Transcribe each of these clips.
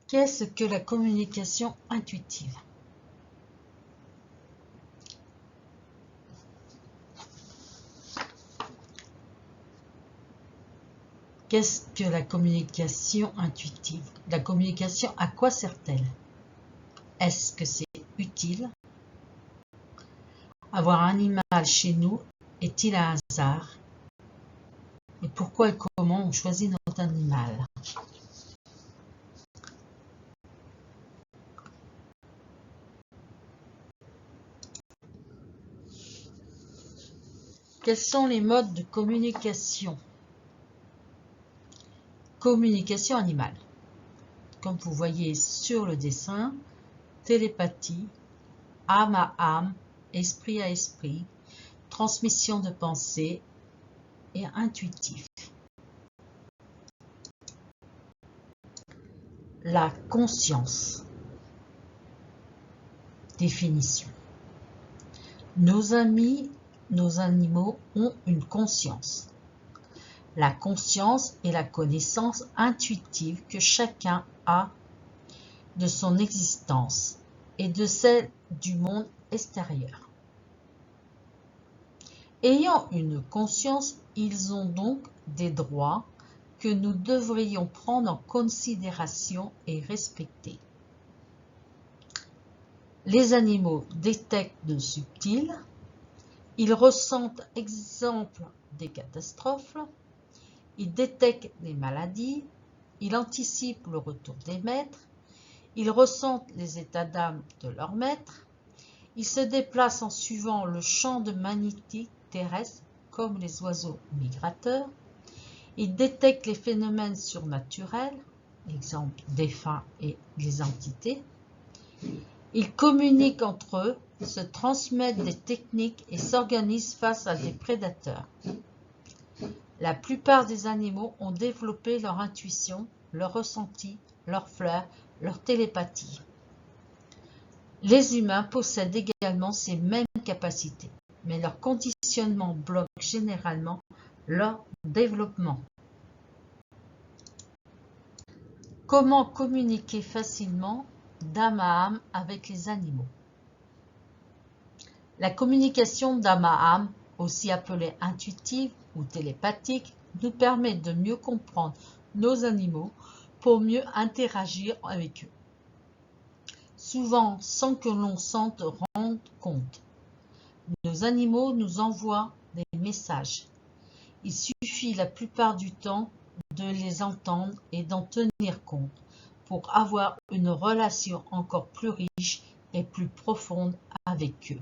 Qu'est-ce que la communication intuitive? Qu'est-ce que la communication intuitive? La communication, à quoi sert-elle? Est-ce que c'est utile? Avoir un animal chez nous est-il un hasard? Et pourquoi et comment on choisit notre animal? Quels sont les modes de communication? Communication animale. Comme vous voyez sur le dessin, télépathie, âme à âme, esprit à esprit, transmission de pensée et intuitif. La conscience. Définition. Nos animaux ont une conscience. La conscience est la connaissance intuitive que chacun a de son existence et de celle du monde extérieur. Ayant une conscience, ils ont donc des droits que nous devrions prendre en considération et respecter. Les animaux détectent le subtil, ils ressentent exemple des catastrophes, ils détectent les maladies, ils anticipent le retour des maîtres, ils ressentent les états d'âme de leurs maîtres, ils se déplacent en suivant le champ de magnétique terrestre comme les oiseaux migrateurs, ils détectent les phénomènes surnaturels, exemple défunts et les entités, ils communiquent entre eux, se transmettent des techniques et s'organisent face à des prédateurs. La plupart des animaux ont développé leur intuition, leur ressenti, leur flair, leur télépathie. Les humains possèdent également ces mêmes capacités, mais leur conditionnement bloque généralement leur développement. Comment communiquer facilement d'âme à âme avec les animaux? La communication d'âme à âme, aussi appelée intuitive ou télépathique, nous permet de mieux comprendre nos animaux pour mieux interagir avec eux, souvent sans que l'on s'en rende compte. Nos animaux nous envoient des messages. Il suffit la plupart du temps de les entendre et d'en tenir compte pour avoir une relation encore plus riche et plus profonde avec eux.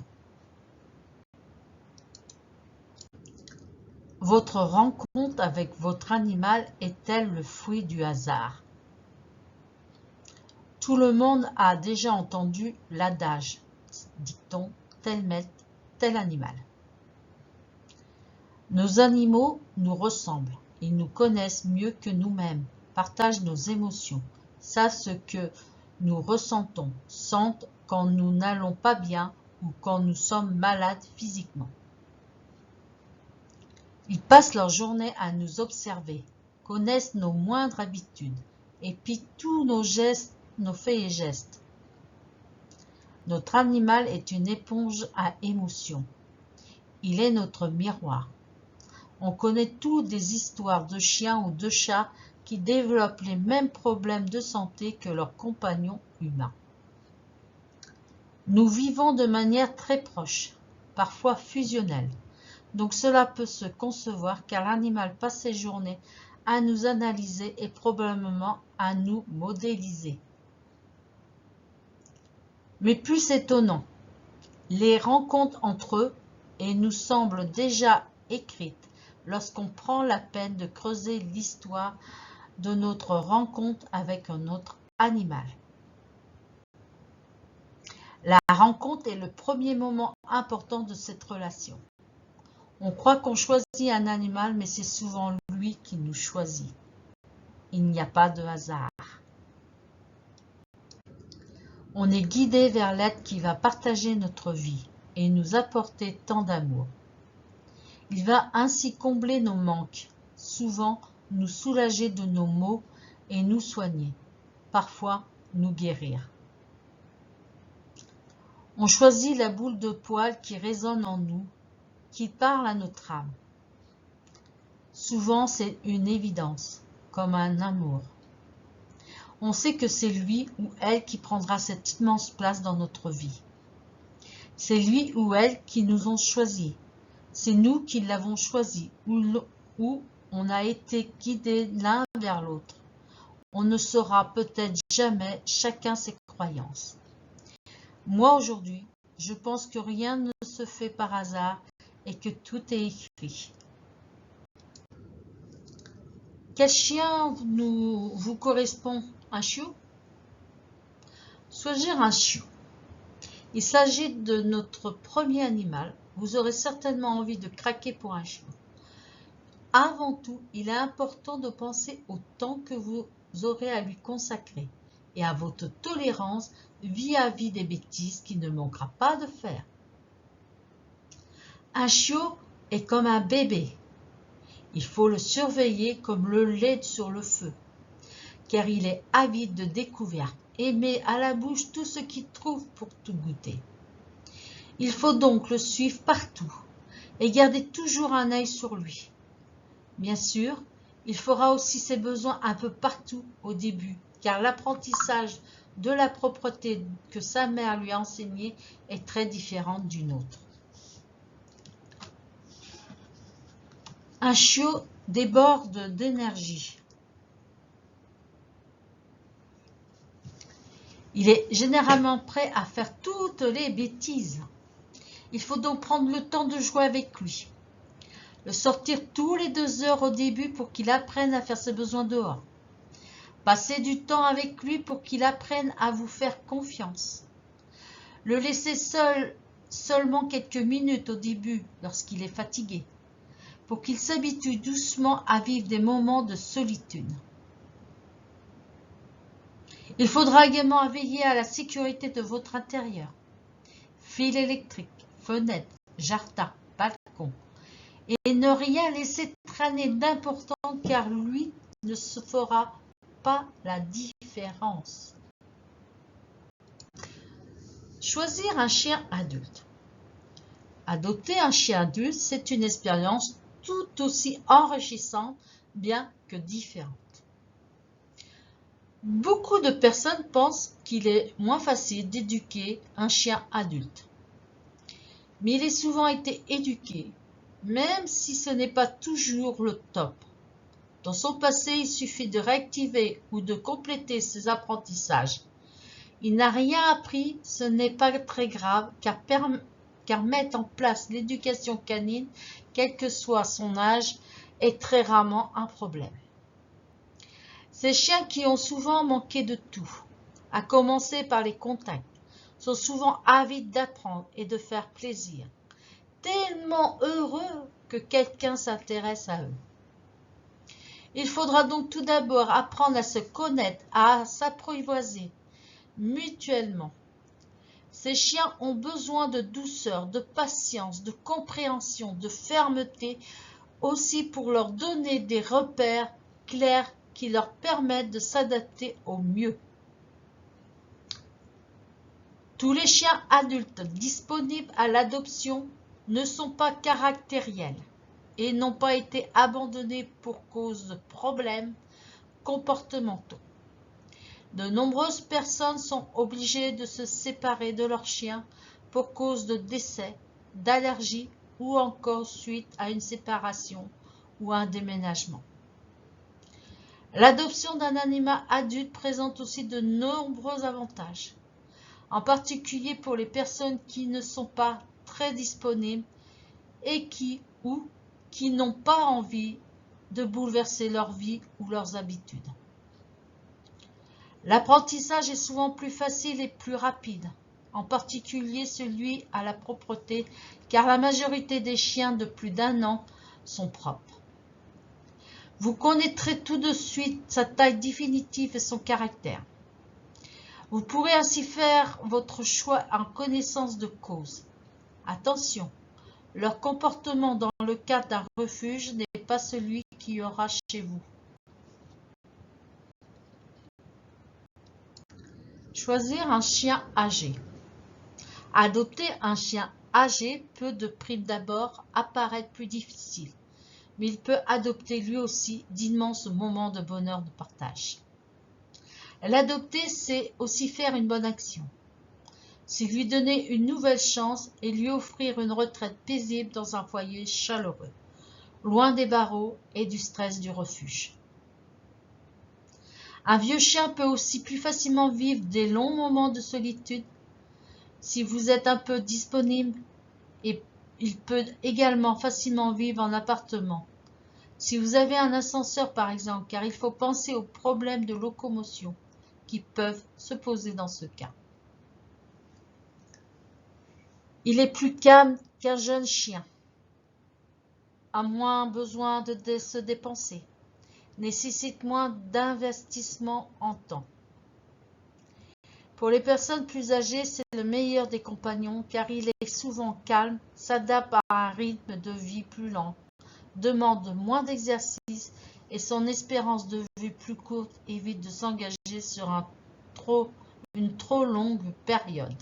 Votre rencontre avec votre animal est-elle le fruit du hasard? Tout le monde a déjà entendu l'adage, dit-on, tel maître, tel animal. Nos animaux nous ressemblent, ils nous connaissent mieux que nous-mêmes, partagent nos émotions, savent ce que nous ressentons, sentent quand nous n'allons pas bien ou quand nous sommes malades physiquement. Ils passent leur journée à nous observer, connaissent nos moindres habitudes, épient tous nos gestes, nos faits et gestes. Notre animal est une éponge à émotions. Il est notre miroir. On connaît tous des histoires de chiens ou de chats qui développent les mêmes problèmes de santé que leurs compagnons humains. Nous vivons de manière très proche, parfois fusionnelle. Donc cela peut se concevoir car l'animal passe ses journées à nous analyser et probablement à nous modéliser. Mais plus étonnant, les rencontres entre eux et nous semblent déjà écrites lorsqu'on prend la peine de creuser l'histoire de notre rencontre avec un autre animal. La rencontre est le premier moment important de cette relation. On croit qu'on choisit un animal, mais c'est souvent lui qui nous choisit. Il n'y a pas de hasard. On est guidé vers l'être qui va partager notre vie et nous apporter tant d'amour. Il va ainsi combler nos manques, souvent nous soulager de nos maux et nous soigner, parfois nous guérir. On choisit la boule de poil qui résonne en nous, qui parle à notre âme. Souvent, c'est une évidence, comme un amour. On sait que c'est lui ou elle qui prendra cette immense place dans notre vie. C'est lui ou elle qui nous ont choisis. C'est nous qui l'avons choisi, ou on a été guidés l'un vers l'autre. On ne saura peut-être jamais chacun ses croyances. Moi aujourd'hui, je pense que rien ne se fait par hasard et que tout est écrit. Quel chien vous correspond? Un chiot? Choisir un chiot. Il s'agit de notre premier animal. Vous aurez certainement envie de craquer pour un chiot. Avant tout, il est important de penser au temps que vous aurez à lui consacrer et à votre tolérance vis-à-vis des bêtises qu'il ne manquera pas de faire. Un chiot est comme un bébé. Il faut le surveiller comme le lait sur le feu, car il est avide de découvertes et met à la bouche tout ce qu'il trouve pour tout goûter. Il faut donc le suivre partout et garder toujours un œil sur lui. Bien sûr, il fera aussi ses besoins un peu partout au début, car l'apprentissage de la propreté que sa mère lui a enseigné est très différent du nôtre. Un chiot déborde d'énergie. Il est généralement prêt à faire toutes les bêtises. Il faut donc prendre le temps de jouer avec lui. Le sortir tous les 2 heures au début pour qu'il apprenne à faire ses besoins dehors. Passez du temps avec lui pour qu'il apprenne à vous faire confiance. Le laisser seul seulement quelques minutes au début lorsqu'il est fatigué, pour qu'il s'habitue doucement à vivre des moments de solitude. Il faudra également veiller à la sécurité de votre intérieur. Fils électriques, fenêtres, jardin, balcon. Et ne rien laisser traîner d'important car lui ne se fera pas la différence. Choisir un chien adulte. Adopter un chien adulte, c'est une expérience tout aussi enrichissante, bien que différente. Beaucoup de personnes pensent qu'il est moins facile d'éduquer un chien adulte. Mais il a souvent été éduqué, même si ce n'est pas toujours le top. Dans son passé, il suffit de réactiver ou de compléter ses apprentissages. Il n'a rien appris, ce n'est pas très grave, car mettre en place l'éducation canine, quel que soit son âge, est très rarement un problème. Ces chiens qui ont souvent manqué de tout, à commencer par les contacts, sont souvent avides d'apprendre et de faire plaisir, tellement heureux que quelqu'un s'intéresse à eux. Il faudra donc tout d'abord apprendre à se connaître, à s'apprivoiser mutuellement. Ces chiens ont besoin de douceur, de patience, de compréhension, de fermeté, aussi pour leur donner des repères clairs qui leur permettent de s'adapter au mieux. Tous les chiens adultes disponibles à l'adoption ne sont pas caractériels et n'ont pas été abandonnés pour cause de problèmes comportementaux. De nombreuses personnes sont obligées de se séparer de leurs chiens pour cause de décès, d'allergies ou encore suite à une séparation ou un déménagement. L'adoption d'un animal adulte présente aussi de nombreux avantages, en particulier pour les personnes qui ne sont pas très disponibles et qui n'ont pas envie de bouleverser leur vie ou leurs habitudes. L'apprentissage est souvent plus facile et plus rapide, en particulier celui à la propreté, car la majorité des chiens de plus d'1 an sont propres. Vous connaîtrez tout de suite sa taille définitive et son caractère. Vous pourrez ainsi faire votre choix en connaissance de cause. Attention, leur comportement dans le cadre d'un refuge n'est pas celui qu'il y aura chez vous. Choisir un chien âgé. Adopter un chien âgé peut de prime d'abord apparaître plus difficile, mais il peut adopter lui aussi d'immenses moments de bonheur de partage. L'adopter, c'est aussi faire une bonne action. C'est lui donner une nouvelle chance et lui offrir une retraite paisible dans un foyer chaleureux, loin des barreaux et du stress du refuge. Un vieux chien peut aussi plus facilement vivre des longs moments de solitude si vous êtes un peu disponible, et il peut également facilement vivre en appartement. Si vous avez un ascenseur par exemple, car il faut penser aux problèmes de locomotion qui peuvent se poser dans ce cas. Il est plus calme qu'un jeune chien, a moins besoin de se dépenser, nécessite moins d'investissement en temps. Pour les personnes plus âgées, c'est le meilleur des compagnons car il est souvent calme, s'adapte à un rythme de vie plus lent, demande moins d'exercice et son espérance de vie plus courte évite de s'engager sur une trop longue période.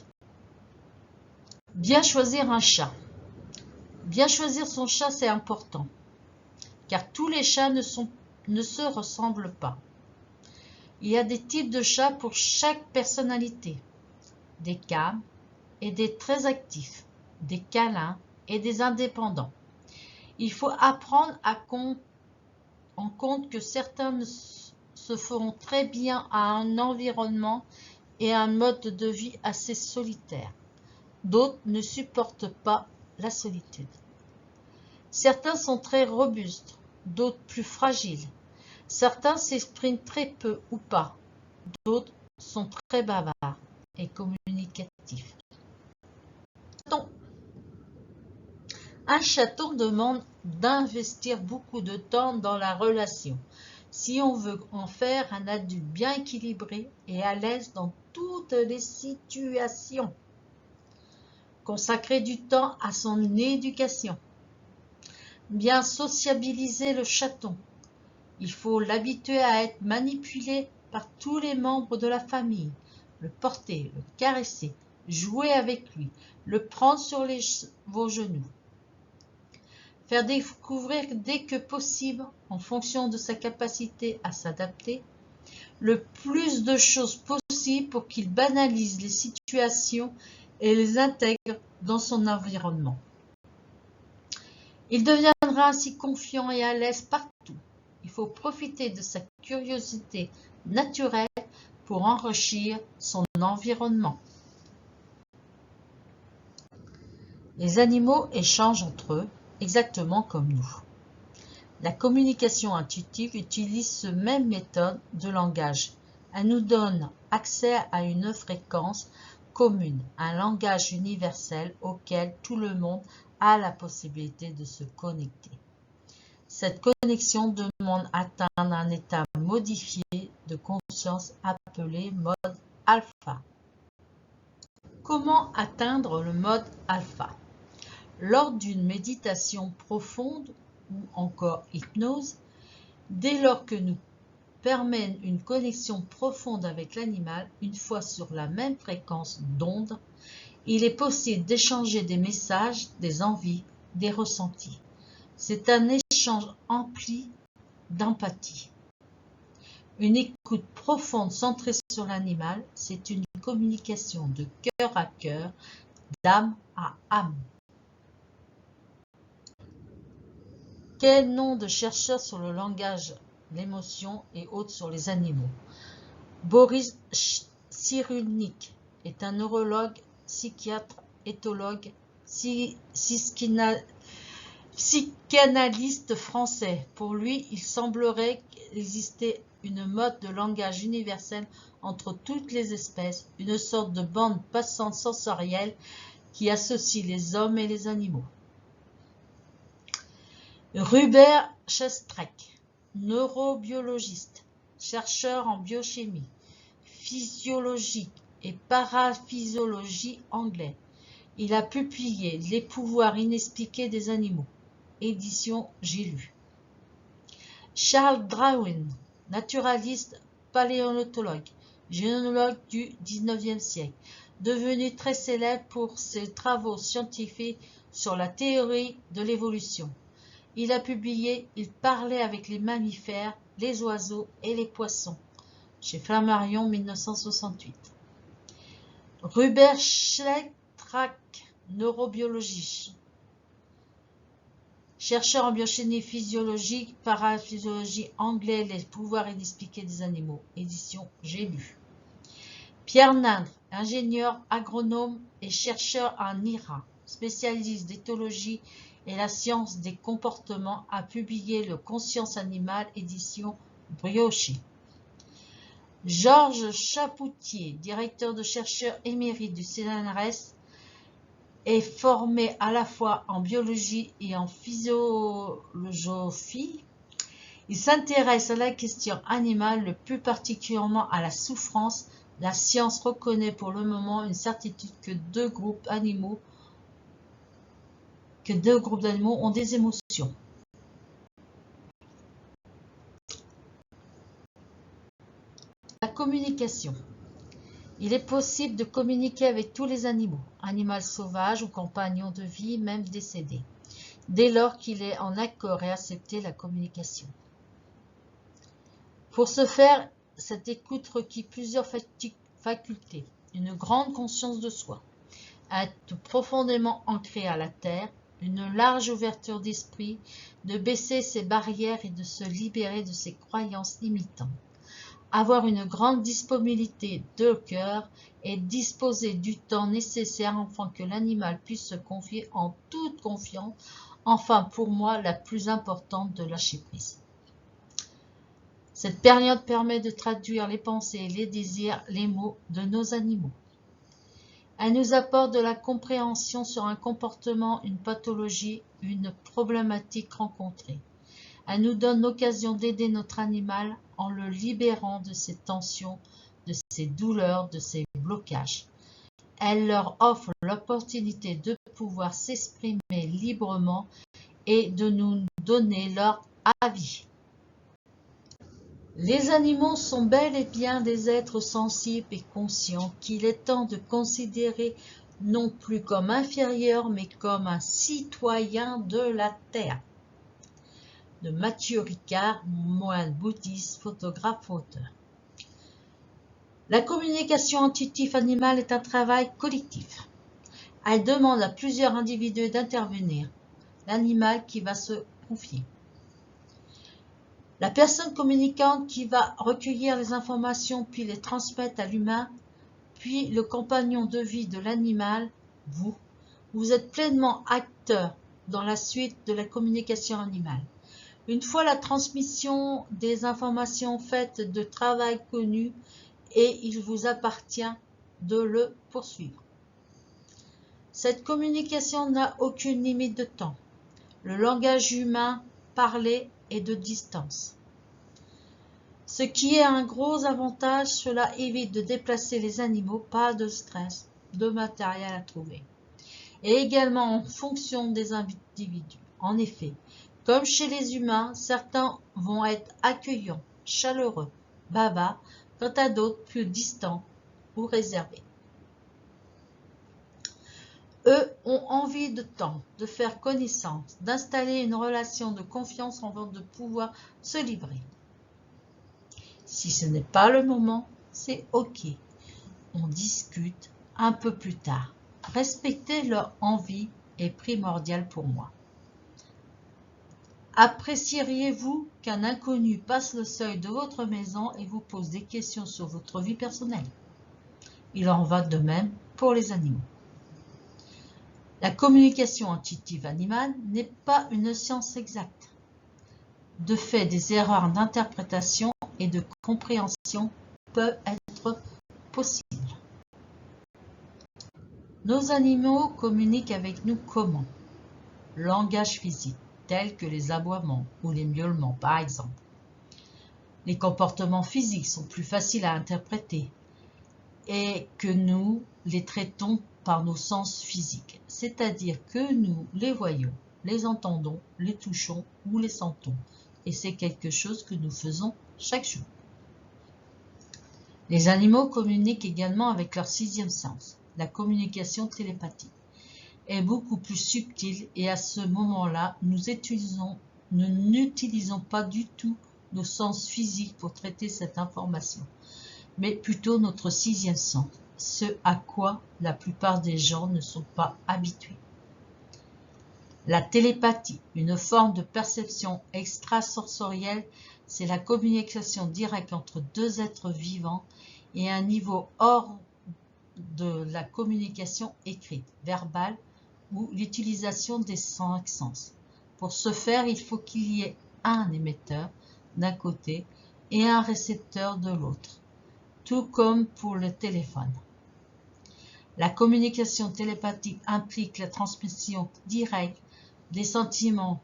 Bien choisir un chat. Bien choisir son chat, c'est important, car tous les chats ne se ressemblent pas. Il y a des types de chats pour chaque personnalité, des calmes et des très actifs, des câlins et des indépendants. Il faut apprendre en compte que certains se feront très bien à un environnement et un mode de vie assez solitaire. D'autres ne supportent pas la solitude. Certains sont très robustes, d'autres plus fragiles. Certains s'expriment très peu ou pas, d'autres sont très bavards et communicatifs. Un chaton demande d'investir beaucoup de temps dans la relation si on veut en faire un adulte bien équilibré et à l'aise dans toutes les situations. Consacrer du temps à son éducation. Bien sociabiliser le chaton. Il faut l'habituer à être manipulé par tous les membres de la famille, le porter, le caresser, jouer avec lui, le prendre sur vos genoux. Faire découvrir dès que possible, en fonction de sa capacité à s'adapter, le plus de choses possible pour qu'il banalise les situations et les intègre dans son environnement. Il deviendra ainsi confiant et à l'aise partout. Il faut profiter de sa curiosité naturelle pour enrichir son environnement. Les animaux échangent entre eux exactement comme nous. La communication intuitive utilise cette même méthode de langage. Elle nous donne accès à une fréquence commune, un langage universel auquel tout le monde a la possibilité de se connecter. Cette connexion demande d'atteindre un état modifié de conscience appelé mode alpha. Comment atteindre le mode alpha? Lors d'une méditation profonde ou encore hypnose, dès lors que nous permet une connexion profonde avec l'animal, une fois sur la même fréquence d'onde, il est possible d'échanger des messages, des envies, des ressentis. C'est un échange empli d'empathie. Une écoute profonde centrée sur l'animal, c'est une communication de cœur à cœur, d'âme à âme. Quel nom de chercheur sur le langage, l'émotion et autres sur les animaux? Boris Cyrulnik est un neurologue, psychiatre, éthologue, psychanalyste français. Pour lui, il semblerait exister une mode de langage universel entre toutes les espèces, une sorte de bande passante sensorielle qui associe les hommes et les animaux. Hubert Chestrek, neurobiologiste, chercheur en biochimie, physiologie et paraphysiologie anglais. Il a publié Les pouvoirs inexpliqués des animaux, édition J'ai lu. Charles Darwin, naturaliste paléontologue, génologue du XIXe siècle, devenu très célèbre pour ses travaux scientifiques sur la théorie de l'évolution. Il a publié « Il parlait avec les mammifères, les oiseaux et les poissons » chez Flammarion 1968. Rubert Schlechtrak, neurobiologie, chercheur en biochimie physiologique, paraphysiologie anglais, les pouvoirs inexpliqués des animaux, édition J'ai lu. Pierre Nindre, ingénieur, agronome et chercheur en IRA, spécialiste d'éthologie et la science des comportements, a publié Le Conscience animale, édition Brioché. Georges Chapoutier, directeur de chercheur émérite du CNRS, est formé à la fois en biologie et en physiologie. Il s'intéresse à la question animale, le plus particulièrement à la souffrance. La science reconnaît pour le moment une certitude que deux groupes d'animaux ont des émotions. La communication. Il est possible de communiquer avec tous les animaux, animaux sauvages ou compagnons de vie, même décédés, dès lors qu'il est en accord et accepté la communication. Pour ce faire, cette écoute requiert plusieurs facultés, une grande conscience de soi, être profondément ancré à la terre, une large ouverture d'esprit, de baisser ses barrières et de se libérer de ses croyances limitantes, avoir une grande disponibilité de cœur et disposer du temps nécessaire afin que l'animal puisse se confier en toute confiance, enfin pour moi la plus importante, de lâcher prise. Cette période permet de traduire les pensées, les désirs, les mots de nos animaux. Elle nous apporte de la compréhension sur un comportement, une pathologie, une problématique rencontrée. Elle nous donne l'occasion d'aider notre animal en le libérant de ses tensions, de ses douleurs, de ses blocages. Elle leur offre l'opportunité de pouvoir s'exprimer librement et de nous donner leur avis. Les animaux sont bel et bien des êtres sensibles et conscients qu'il est temps de considérer non plus comme inférieurs mais comme un citoyen de la Terre. De Mathieu Ricard, moine bouddhiste, photographe, auteur. La communication intuitive animale est un travail collectif. Elle demande à plusieurs individus d'intervenir, l'animal qui va se confier. La personne communicante qui va recueillir les informations puis les transmettre à l'humain, puis le compagnon de vie de l'animal, vous êtes pleinement acteur dans la suite de la communication animale. Une fois la transmission des informations faite de travail connu, et il vous appartient de le poursuivre. Cette communication n'a aucune limite de temps. Le langage humain parlé est de distance. Ce qui est un gros avantage, cela évite de déplacer les animaux, pas de stress, de matériel à trouver. Et également en fonction des individus. En effet, comme chez les humains, certains vont être accueillants, chaleureux, bavards, quant à d'autres plus distants ou réservés. Eux ont envie de temps, de faire connaissance, d'installer une relation de confiance avant de pouvoir se livrer. Si ce n'est pas le moment, c'est ok. On discute un peu plus tard. Respecter leur envie est primordial pour moi. Apprécieriez-vous qu'un inconnu passe le seuil de votre maison et vous pose des questions sur votre vie personnelle? Il en va de même pour les animaux. La communication intuitive animale n'est pas une science exacte. De fait, des erreurs d'interprétation et de compréhension peuvent être possibles. Nos animaux communiquent avec nous comment? Langage physique, tel que les aboiements ou les miaulements par exemple. Les comportements physiques sont plus faciles à interpréter et que nous les traitons par nos sens physiques, c'est-à-dire que nous les voyons, les entendons, les touchons ou les sentons. Et c'est quelque chose que nous faisons chaque jour. Les animaux communiquent également avec leur sixième sens. La communication télépathique est beaucoup plus subtile et à ce moment-là, nous n'utilisons pas du tout nos sens physiques pour traiter cette information, mais plutôt notre sixième sens, ce à quoi la plupart des gens ne sont pas habitués. La télépathie, une forme de perception extrasensorielle, c'est la communication directe entre deux êtres vivants et un niveau hors de la communication écrite, verbale ou l'utilisation des cinq sens. Pour ce faire, il faut qu'il y ait un émetteur d'un côté et un récepteur de l'autre, tout comme pour le téléphone. La communication télépathique implique la transmission directe des sentiments,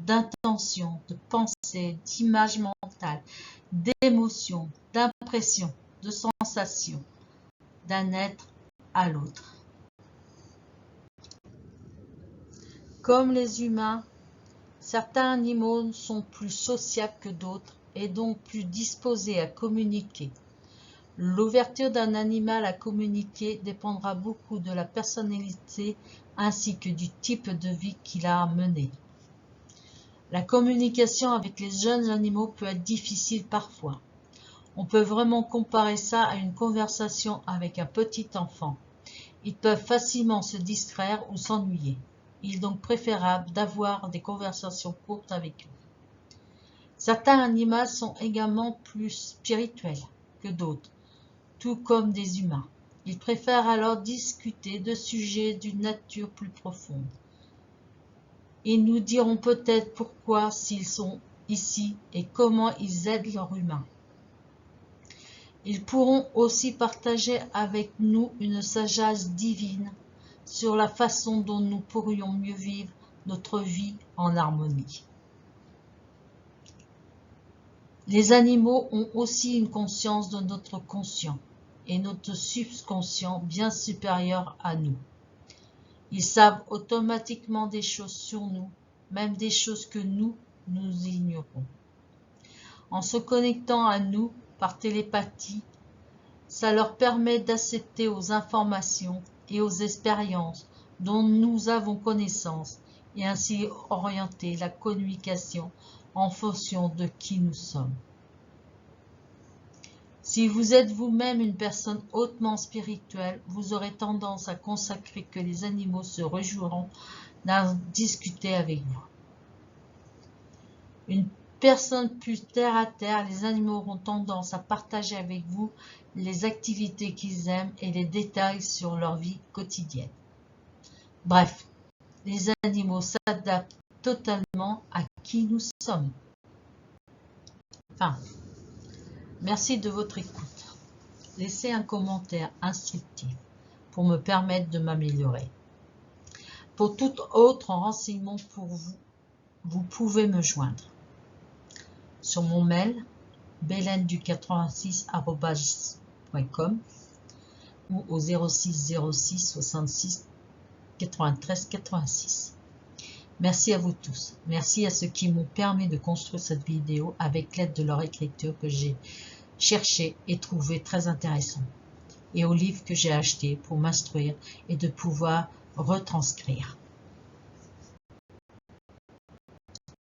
d'intentions, de pensées, d'images mentales, d'émotions, d'impressions, de sensations, d'un être à l'autre. Comme les humains, certains animaux sont plus sociables que d'autres et donc plus disposés à communiquer. L'ouverture d'un animal à communiquer dépendra beaucoup de la personnalité ainsi que du type de vie qu'il a mené. La communication avec les jeunes animaux peut être difficile parfois. On peut vraiment comparer ça à une conversation avec un petit enfant. Ils peuvent facilement se distraire ou s'ennuyer. Il est donc préférable d'avoir des conversations courtes avec eux. Certains animaux sont également plus spirituels que d'autres, tout comme des humains. Ils préfèrent alors discuter de sujets d'une nature plus profonde. Ils nous diront peut-être pourquoi s'ils sont ici et comment ils aident leurs humains. Ils pourront aussi partager avec nous une sagesse divine sur la façon dont nous pourrions mieux vivre notre vie en harmonie. Les animaux ont aussi une conscience de notre conscient et notre subconscient bien supérieur à nous. Ils savent automatiquement des choses sur nous, même des choses que nous ignorons. En se connectant à nous par télépathie, ça leur permet d'accéder aux informations et aux expériences dont nous avons connaissance et ainsi orienter la communication en fonction de qui nous sommes. Si vous êtes vous-même une personne hautement spirituelle, vous aurez tendance à consacrer que les animaux se réjouiront d'en discuter avec vous. Une personne plus terre à terre, les animaux auront tendance à partager avec vous les activités qu'ils aiment et les détails sur leur vie quotidienne. Bref, les animaux s'adaptent totalement à qui nous sommes. Enfin, merci de votre écoute. Laissez un commentaire instructif pour me permettre de m'améliorer. Pour tout autre renseignement pour vous, vous pouvez me joindre sur mon mail belendu86@com ou au 06 06 66 93 86. Merci à vous tous. Merci à ceux qui m'ont permis de construire cette vidéo avec l'aide de leur écriture que j'ai cherché et trouvé très intéressant, et aux livres que j'ai achetés pour m'instruire et de pouvoir retranscrire.